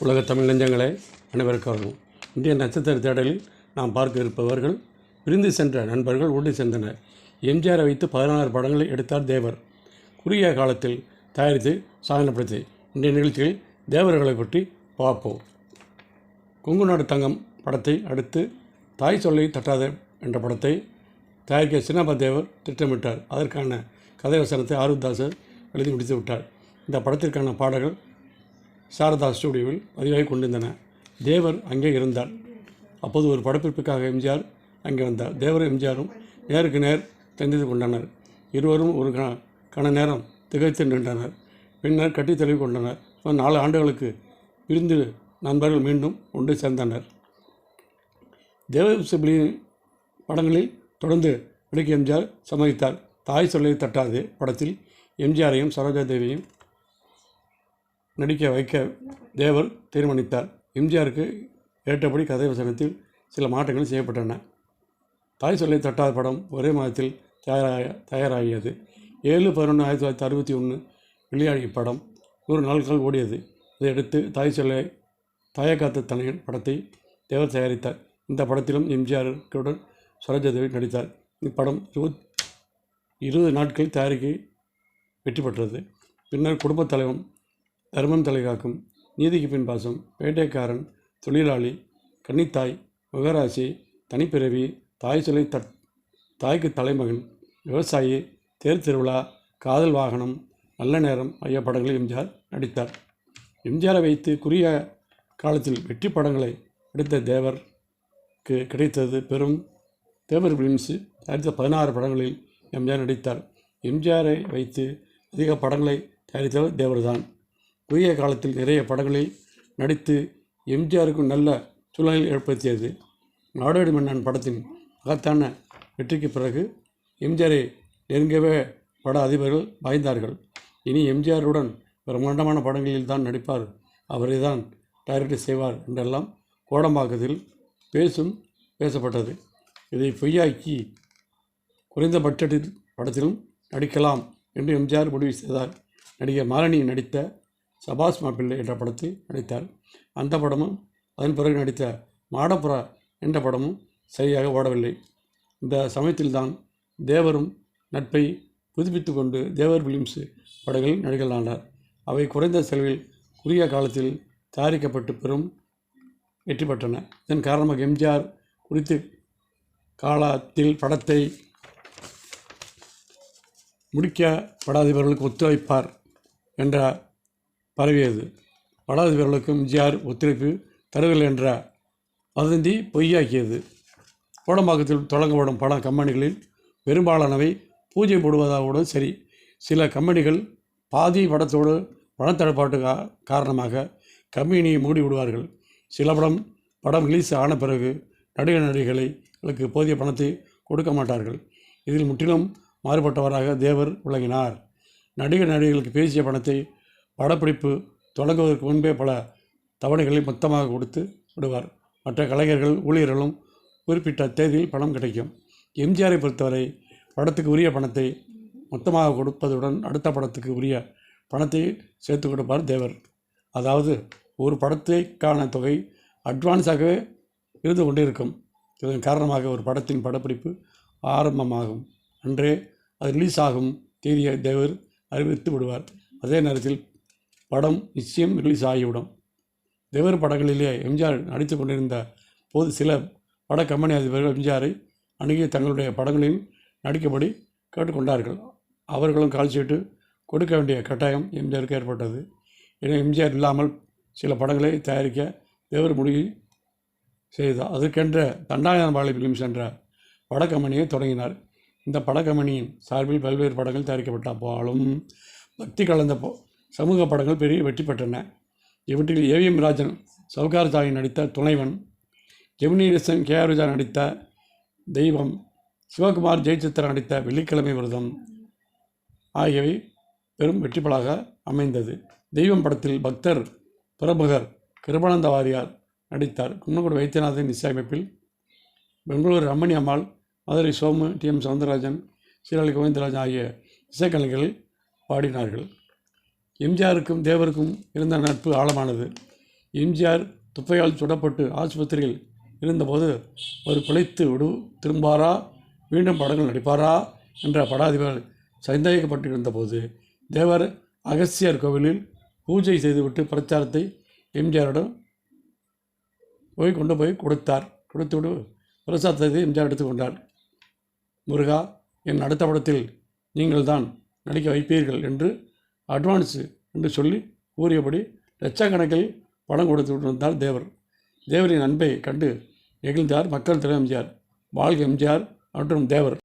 உலக தமிழ் நெஞ்சங்களே அனைவருக்கும் இந்திய நட்சத்திர தேடலில் நாம் பார்க்க இருப்பவர்கள் பிரிந்து சென்ற நண்பர்கள் ஓடி சென்றனர். எம்ஜிஆரை வைத்து 16 படங்களை எடுத்தார் தேவர். குறுகிய காலத்தில் தயாரித்து சாதனைப்படுத்தி இன்றைய நிகழ்ச்சியில் தேவர்களை பற்றி பார்ப்போம். கொங்கு நாடு தங்கம் படத்தை அடுத்து தாய் சொல்லை தட்டாத என்ற படத்தை தயாரிக்க சின்னப்ப தேவர் திட்டமிட்டார். அதற்கான கதை வசனத்தை ஆருதாசர் எழுதி முடித்து விட்டார். இந்த படத்திற்கான பாடல்கள் சாரதா ஸ்டுடியோவில் பதிவாகி கொண்டிருந்தன. தேவர் அங்கே இருந்தார். அப்போது ஒரு படப்பிடிப்புக்காக எம்ஜிஆர் அங்கே வந்தார். தேவரும் எம்ஜிஆரும் நேருக்கு நேர் சந்தித்து கொண்டனர். இருவரும் ஒரு கண நேரம் திகைத்து நின்றனர். பின்னர் கட்டி தழுவி கொண்டனர். 4 ஆண்டுகளுக்கு பிரிந்து நண்பர்கள் மீண்டும் ஒன்று சேர்ந்தனர். தேவசிபிலி படங்களில் தொடர்ந்து நடிக்க எம்ஜிஆர் சம்மதித்தார். தாய் சொல்லை தட்டாது படத்தில் எம்ஜிஆரையும் சரோஜா தேவியையும் நடிக்க வைக்க தேவர் தீர்மானித்தார். எம்ஜிஆருக்கு ஏற்றபடி கதை வசனத்தில் சில மாற்றங்கள் செய்யப்பட்டன. தாய் சொல்லை தட்டாத படம் ஒரே மாதத்தில் தயாராகியது. 7/11/1961 வெளியாகிய படம் 100 நாட்கள் ஓடியது. இதையடுத்து தாய் சொல்லை தாயக்காத்த தனையன் படத்தை தேவர் தயாரித்தார். இந்த படத்திலும் எம்ஜிஆருடன் சரோஜா தேவி நடித்தார். இப்படம் 20 நாட்கள் தயாரிக்க வெற்றி பெற்றது. பின்னர் குடும்பத் தலைவன், தர்மம் தலைகாக்கும், நீதிக்கு பின் பாசம், பேட்டைக்காரன், தொழிலாளி, கன்னித்தாய், முகராசி, தனிப்பிறவி, தாய் சொல்லை தாய்க்கு தலைமகன், விவசாயி, தேர் திருவிழா, காதல் வாகனம், நல்ல நேரம் ஆகிய படங்களில் எம்ஜிஆர் நடித்தார். எம்ஜிஆரை வைத்து குறுகிய காலத்தில் வெற்றி படங்களை எடுத்த தேவருக்கு கிடைத்தது பெரும். தேவர் பிலிம்ஸ் தயாரித்த 16 படங்களில் எம்ஜிஆர் நடித்தார். எம்ஜிஆரை வைத்து அதிக படங்களை தயாரித்தவர் தேவர்தான். குறுகிய காலத்தில் நிறைய படங்களில் நடித்து எம்ஜிஆருக்கு நல்ல சூழ்நிலை ஏற்படுத்தியது. நாடோடி மன்னன் படத்தின் மகத்தான வெற்றிக்கு பிறகு எம்ஜிஆரை நெருங்கவே பட அதிபர்கள் பாய்ந்தார்கள். இனி எம்ஜிஆருடன் பிரம்மாண்டமான படங்களில் தான் நடிப்பார், அவரை தான் டைரக்ட் செய்வார் என்றெல்லாம் கோடம்பாக்கத்தில் பேசப்பட்டது. இதை பொய்யாக்கி குறைந்த பட்ஜெட்டில் படத்திலும் நடிக்கலாம் என்று எம்ஜிஆர் முடிவு செய்தார். நடிகர் மாலினி நடித்த சபாஸ் மாப்பிள்ளை என்ற படத்தில் நடித்தார். அந்த படமும் அதன் பிறகு நடித்த மாடப்புறா என்ற படமும் சரியாக ஓடவில்லை. இந்த சமயத்தில்தான் தேவரும் நட்பை புதுப்பித்து கொண்டு தேவர் பிலிம்ஸ் படங்களில் நடிகளானார். அவை குறைந்த செலவில் குறுகிய காலத்தில் தயாரிக்கப்பட்டு பெரும் வெற்றி பெற்றன. இதன் காரணமாக எம்ஜிஆர் குறித்து காலத்தில் படத்தை முடிக்க படாதவர்களுக்கு ஒத்துழைப்பார் என்ற பரவியது. படாதவர்களுக்கு எம்ஜிஆர் ஒத்துழைப்பு தருவில்லை என்ற வதந்தி பொய்யாக்கியது. கோடம்பாக்கத்தில் தொடங்கப்படும் பட கம்பெனிகளில் பெரும்பாலானவை பூஜை போடுவதோடு சரி. சில கம்பெனிகள் பாதி படத்தோடு பணத்தடப்பாட்டு காரணமாக கம்பெனியை மூடி விடுவார்கள். சில படம் ரிலீஸ் ஆன பிறகு நடிகர்களுக்கு போதிய பணத்தை கொடுக்க மாட்டார்கள். இதில் முற்றிலும் மாறுபட்டவராக தேவர் விளங்கினார். நடிகர்களுக்கு பேசிய பணத்தை படப்பிடிப்பு தொடங்குவதற்கு முன்பே பல தவணைகளை மொத்தமாக கொடுத்து விடுவார். மற்ற கலைஞர்கள், ஊழியர்களும் குறிப்பிட்ட தேதியில் பணம் கிடைக்கும். எம்ஜிஆரை பொறுத்தவரை படத்துக்கு உரிய பணத்தை மொத்தமாக கொடுப்பதுடன் அடுத்த படத்துக்கு உரிய பணத்தை சேர்த்து கொடுப்பார் தேவர். அதாவது ஒரு படத்தைக்கான தொகை அட்வான்ஸாகவே இருந்து கொண்டிருக்கும். இதன் காரணமாக ஒரு படத்தின் படப்பிடிப்பு ஆரம்பமாகும் அன்றே அது ரிலீஸ் ஆகும் தேதியை தேவர் அறிவித்து விடுவார். அதே நேரத்தில் படம் நிச்சயம் ரிலீஸ் ஆகிவிடும். தேவர் படங்களிலே எம்ஜிஆர் நடித்து கொண்டிருந்த போது சில பட கம்பெனி அதிபர்கள் எம்ஜிஆரை அணுகி தங்களுடைய படங்களில் நடிக்கபடி கேட்டுக்கொண்டார்கள். அவர்களும் கால்ஷீட்டு கொடுக்க வேண்டிய கட்டாயம் எம்ஜிஆருக்கு ஏற்பட்டது. எனவே எம்ஜிஆர் இல்லாமல் சில படங்களை தயாரிக்க தேவர் முடிவு செய்தார். அதற்கென்ற தண்டாயுதபாணி பிலிம்ஸ் என்ற பட கம்பெனியை தொடங்கினார். இந்த பட கம்பெனியின் சார்பில் பல்வேறு படங்கள் தயாரிக்கப்பட்ட போலும் பக்தி கலந்த சமூக படங்கள் பெரிய வெற்றி பெற்றன. இவற்றில் ஏவிஎம் ராஜன் சவுகார் சாயி நடித்த துணைவன், ஜெமினி கணேசன் கே.ஆர். ராஜா நடித்த தெய்வம், சிவகுமார் ஜெயசித்ரா நடித்த வெள்ளிக்கிழமை விரதம் ஆகியவை பெரும் வெற்றிப்படாக அமைந்தது. தெய்வம் படத்தில் பக்தர் பிரமுகர் கிருபானந்த வாரியார் நடித்தார். குன்னக்குடி வைத்தியநாதன் இசையமைப்பில் பெங்களூர் ரமணி அம்மாள், மதுரை சோமு, டி.எம். சவுந்தரராஜன், சீராளி கோவிந்தராஜன் ஆகிய இசைக்கலைஞர்கள் பாடினார்கள். எம்ஜிஆருக்கும் தேவருக்கும் இருந்த நட்பு ஆழமானது. எம்ஜிஆர் துப்பையால் சுடப்பட்டு ஆஸ்பத்திரியில் இருந்தபோது ஒரு பிழைத்து திரும்பாரா, மீண்டும் படங்கள் நடிப்பாரா என்ற படாதிபர்கள் சந்தேகப்பட்டிருந்த போது தேவர் அகஸ்தியர் கோவிலில் பூஜை செய்துவிட்டு பிரச்சாரத்தை எம்ஜிஆரிடம் கொண்டு போய் கொடுத்துவிடு பிரசாதத்தை எம்ஜிஆர் எடுத்துக்கொண்டார். முருகா, என் அடுத்த படத்தில் நீங்கள் தான் நடிக்க வைப்பீர்கள் என்று அட்வான்ஸு என்று சொல்லி கூறியபடி லட்சக்கணக்கில் பணம் கொடுத்து விட்டிருந்தார் தேவர். தேவரின் அன்பை கண்டு நெகிழ்ந்தார் மக்கள் தலைவர் எம்ஜிஆர். வாழ்க எம்ஜிஆர் மற்றும் தேவர்.